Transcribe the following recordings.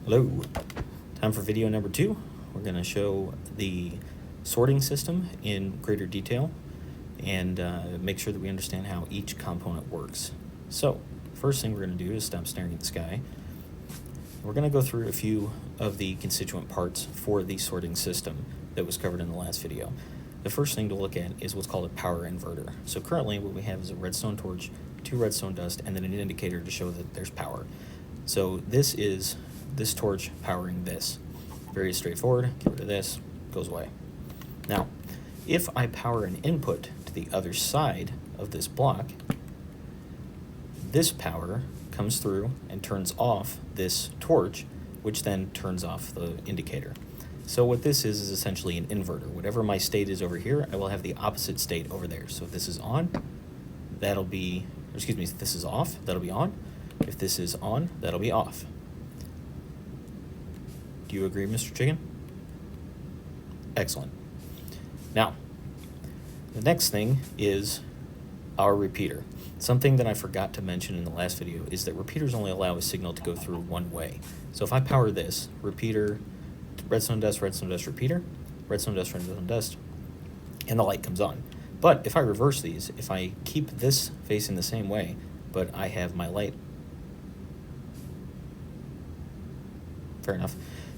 Hello, time for video number 2. We're going to show the sorting system in greater detail and make sure that we understand how each component works. So, first thing we're going to do is stop staring at the sky. We're going to go through a few of the constituent parts for the sorting system that was covered in the last video. The first thing to look at is what's called a power inverter. So currently what we have is a redstone torch, 2 redstone dust, and then an indicator to show that there's power. So this is this torch powering this. Very straightforward. Get rid of this, goes away. Now, if I power an input to the other side of this block, this power comes through and turns off this torch, which then turns off the indicator. So what this is essentially an inverter. Whatever my state is over here, I will have the opposite state over there. So if this is on, that'll be, excuse me, if this is off, that'll be on. If this is on, that'll be off. Do you agree, Mr. Chicken? Excellent. Now, the next thing is our repeater. Something that I forgot to mention in the last video is that repeaters only allow a signal to go through one way. So if I power this, repeater, redstone dust, repeater, redstone dust, and the light comes on. But if I reverse these, if I keep this facing the same way, but I have my light, fair enough,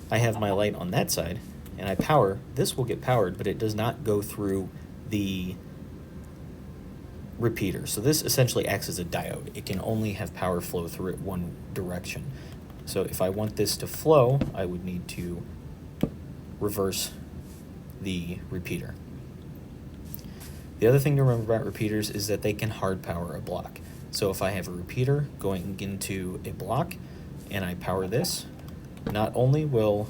I have my light on that side, and I power, this will get powered, but it does not go through the repeater. So this essentially acts as a diode. It can only have power flow through it one direction. So if I want this to flow, I would need to reverse the repeater. The other thing to remember about repeaters is that they can hard power a block. So if I have a repeater going into a block and I power this, not only will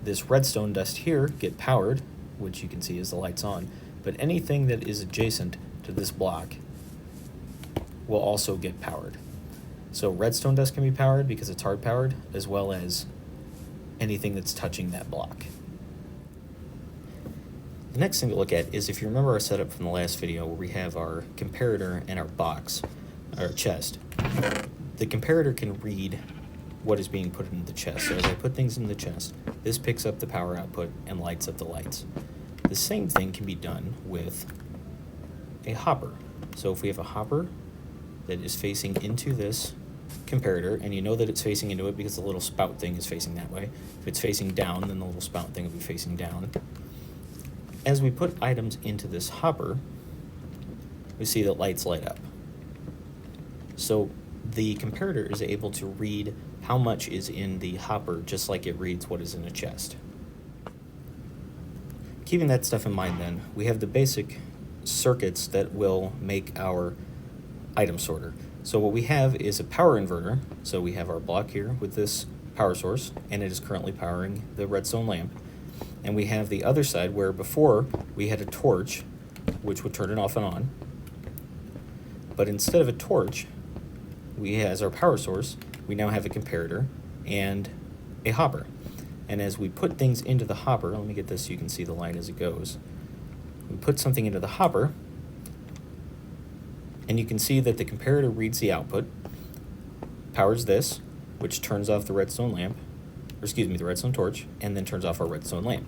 this redstone dust here get powered, which you can see as the light's on, but anything that is adjacent to this block will also get powered. So redstone dust can be powered because it's hard powered, as well as anything that's touching that block. The next thing to look at is, if you remember our setup from the last video where we have our comparator and our box, our chest, the comparator can read what is being put into the chest. So as I put things in the chest, this picks up the power output and lights up the lights. The same thing can be done with a hopper. So if we have a hopper that is facing into this comparator, and you know that it's facing into it because the little spout thing is facing that way. If it's facing down, then the little spout thing will be facing down. As we put items into this hopper, we see that lights light up. So the comparator is able to read how much is in the hopper, just like it reads what is in a chest. Keeping that stuff in mind then, we have the basic circuits that will make our item sorter. So what we have is a power inverter. So we have our block here with this power source, and it is currently powering the redstone lamp. And we have the other side where before we had a torch, which would turn it off and on. But instead of a torch, we, as our power source, we now have a comparator and a hopper. And as we put things into the hopper, let me get this so you can see the light as it goes. We put something into the hopper, and you can see that the comparator reads the output, powers this, which turns off the redstone lamp, or excuse me, the redstone torch, and then turns off our redstone lamp.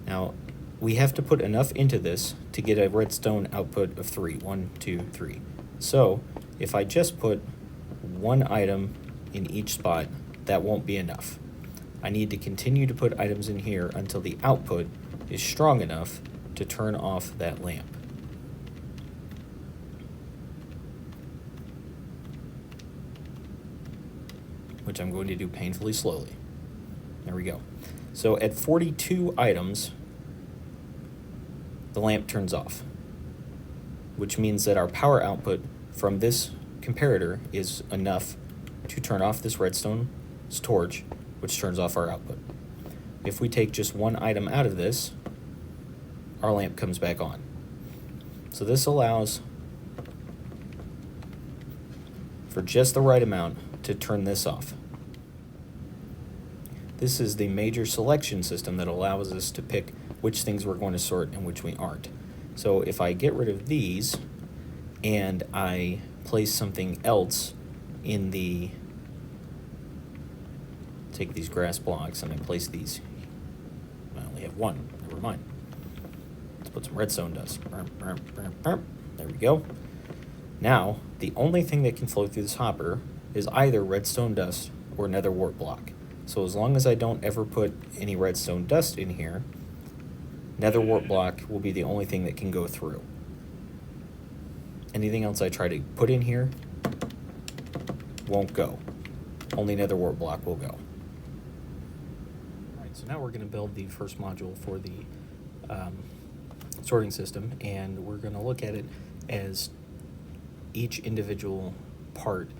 Now, we have to put enough into this to get a redstone output of 3. 1, 2, 3. So, if I just put one item in each spot, that won't be enough. I need to continue to put items in here until the output is strong enough to turn off that lamp. Which I'm going to do painfully slowly. There we go. So at 42 items, the lamp turns off, which means that our power output from this comparator is enough to turn off this redstone torch, which turns off our output. If we take just one item out of this, our lamp comes back on. So this allows for just the right amount to turn this off. This is the major selection system that allows us to pick which things we're going to sort and which we aren't. So if I get rid of these and I place something else in the take these grass blocks and I place these. I only have one. Never mind. Let's put some redstone dust. There we go. Now, the only thing that can flow through this hopper is either redstone dust or nether wart block. So as long as I don't ever put any redstone dust in here, nether wart block will be the only thing that can go through. Anything else I try to put in here won't go. Only nether wart block will go. Alright, so now we're going to build the first module for the sorting system, and we're going to look at it as each individual part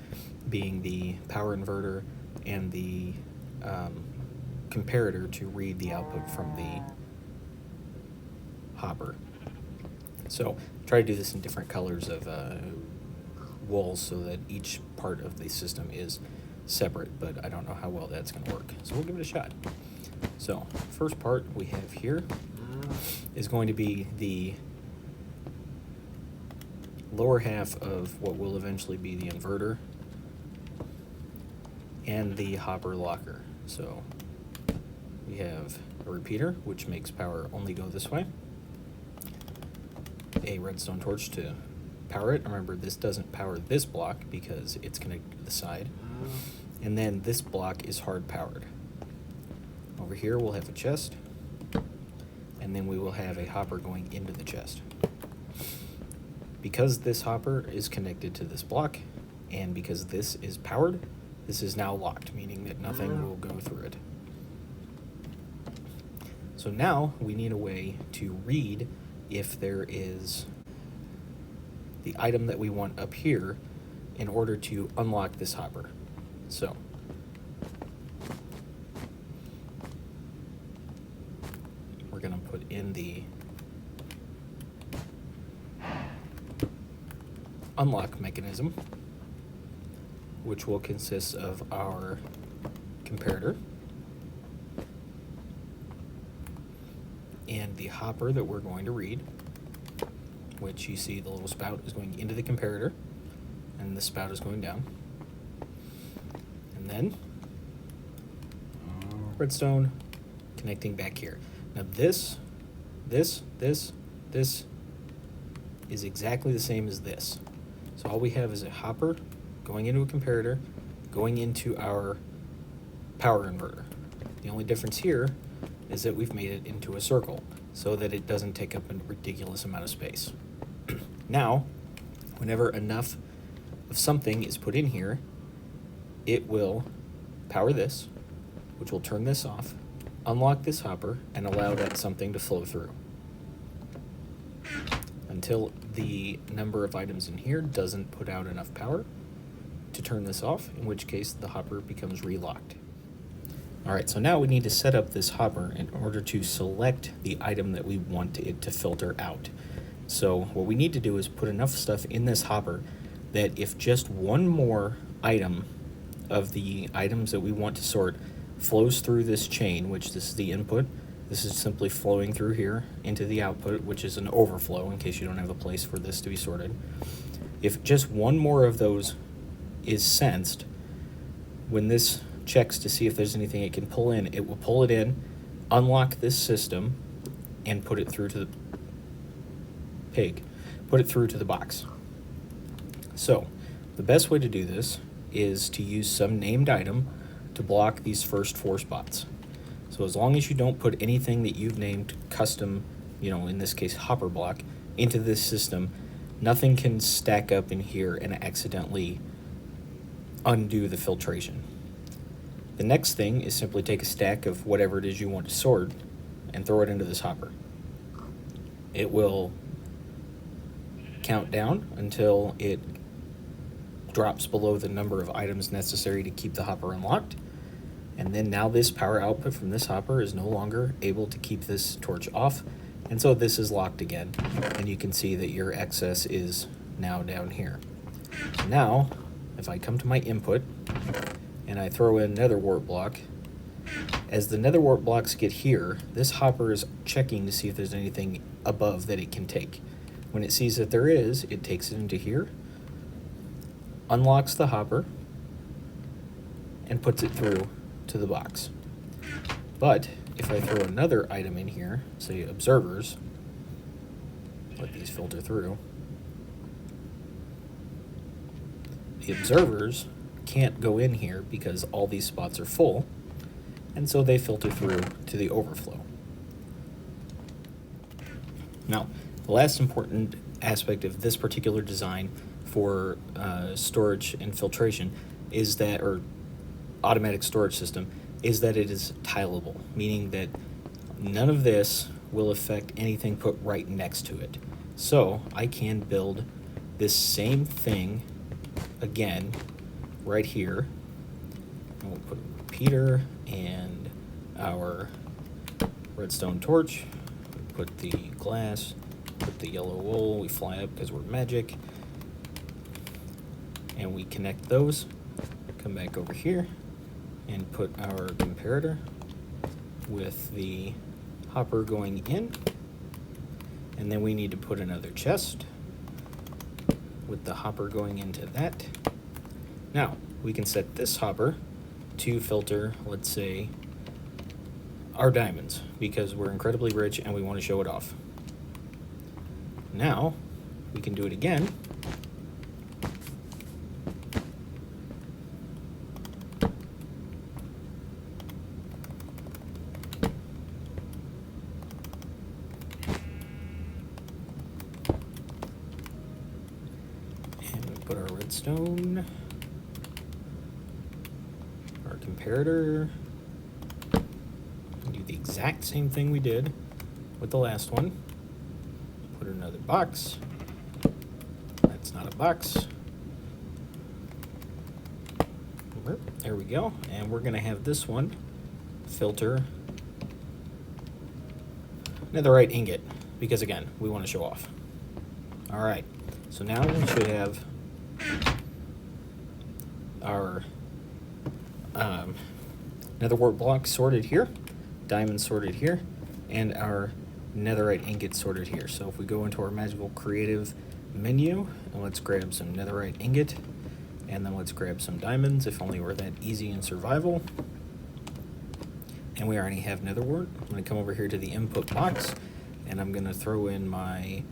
being the power inverter and the comparator to read the output from the hopper. So try to do this in different colors of wool so that each part of the system is separate, but I don't know how well that's going to work. So we'll give it a shot. So first part we have here is going to be the lower half of what will eventually be the inverter and the hopper locker. So we have a repeater, which makes power only go this way, a redstone torch to power it. Remember, this doesn't power this block because it's connected to the side, and then this block is hard powered. Over here we'll have a chest, and then we will have a hopper going into the chest. Because this hopper is connected to this block, and because this is powered, this is now locked, meaning that nothing will go through it. So now we need a way to read if there is the item that we want up here in order to unlock this hopper. So we're going to put in the unlock mechanism, which will consist of our comparator and the hopper that we're going to read, which you see the little spout is going into the comparator and the spout is going down. And then redstone connecting back here. Now this is exactly the same as this. So all we have is a hopper going into a comparator, going into our power inverter. The only difference here is that we've made it into a circle so that it doesn't take up a ridiculous amount of space. Now, whenever enough of something is put in here, it will power this, which will turn this off, unlock this hopper, and allow that something to flow through until the number of items in here doesn't put out enough power to turn this off, in which case the hopper becomes relocked. Alright, so now we need to set up this hopper in order to select the item that we want it to filter out. So what we need to do is put enough stuff in this hopper that if just one more item of the items that we want to sort flows through this chain, which this is the input, this is simply flowing through here into the output, which is an overflow in case you don't have a place for this to be sorted. If just one more of those is sensed, when this checks to see if there's anything it can pull in, it will pull it in, unlock this system, and put it through to the put it through to the box. So the best way to do this is to use some named item to block these first 4 spots. So as long as you don't put anything that you've named custom, in this case hopper block, into this system, nothing can stack up in here and accidentally undo the filtration. The next thing is simply take a stack of whatever it is you want to sort and throw it into this hopper. It will count down until it drops below the number of items necessary to keep the hopper unlocked, and then now this power output from this hopper is no longer able to keep this torch off, and so this is locked again, and you can see that your excess is now down here. So now if I come to my input and I throw in nether wart block, as the nether wart blocks get here, this hopper is checking to see if there's anything above that it can take. When it sees that there is, it takes it into here, unlocks the hopper, and puts it through to the box. But if I throw another item in here, say observers, let these filter through, the observers can't go in here because all these spots are full, and so they filter through to the overflow. Now, the last important aspect of this particular design for storage and filtration is that, or automatic storage system, is that it is tileable, meaning that none of this will affect anything put right next to it. So I can build this same thing again right here. And we'll put a repeater and our redstone torch, put the glass, put the yellow wool, we fly up because we're magic, and we connect those, come back over here and put our comparator with the hopper going in, and then we need to put another chest with the hopper going into that. Now we can set this hopper to filter, let's say, our diamonds, because we're incredibly rich and we want to show it off. Now we can do it again. And we put our redstone, our comparator, and do the exact same thing we did with the last one. Put another box. That's not a box. There we go. And we're going to have this one filter netherite ingot, because again, we want to show off. All right. So now we should have our nether wart block sorted here, diamond sorted here, and our netherite ingot sorted here. So if we go into our magical creative menu, and let's grab some netherite ingot, and then let's grab some diamonds, if only we're that easy in survival. And we already have nether wart. I'm going to come over here to the input box, and I'm going to throw in my,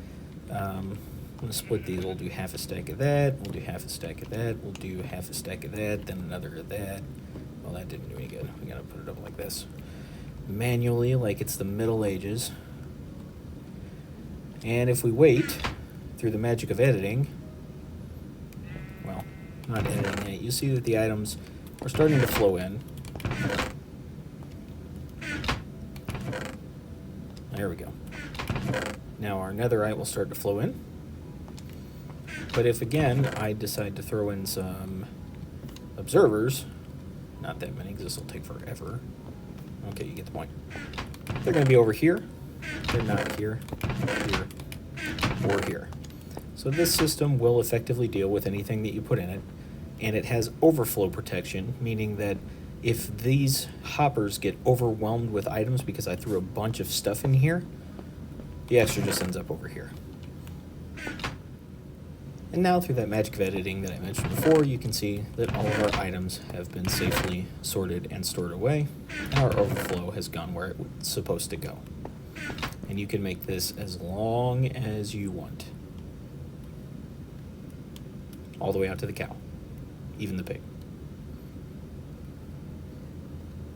I'm going to split these. We'll do half a stack of that, we'll do half a stack of that, we'll do half a stack of that, then another of that. Well, that didn't do any good. We got to put it up like this, manually, like it's the Middle Ages. And if we wait, through the magic of editing, well, not editing it, you see that the items are starting to flow in. There we go. Now our netherite will start to flow in. But if again I decide to throw in some observers, not that many because this will take forever. Okay, you get the point. They're going to be over here. They're not here, here, or here. So this system will effectively deal with anything that you put in it, and it has overflow protection, meaning that if these hoppers get overwhelmed with items because I threw a bunch of stuff in here, the extra just ends up over here. And now through that magic of editing that I mentioned before, you can see that all of our items have been safely sorted and stored away, and our overflow has gone where it's supposed to go. And you can make this as long as you want. All the way out to the cow, even the pig.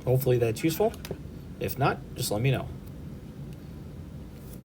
Hopefully that's useful. If not, just let me know.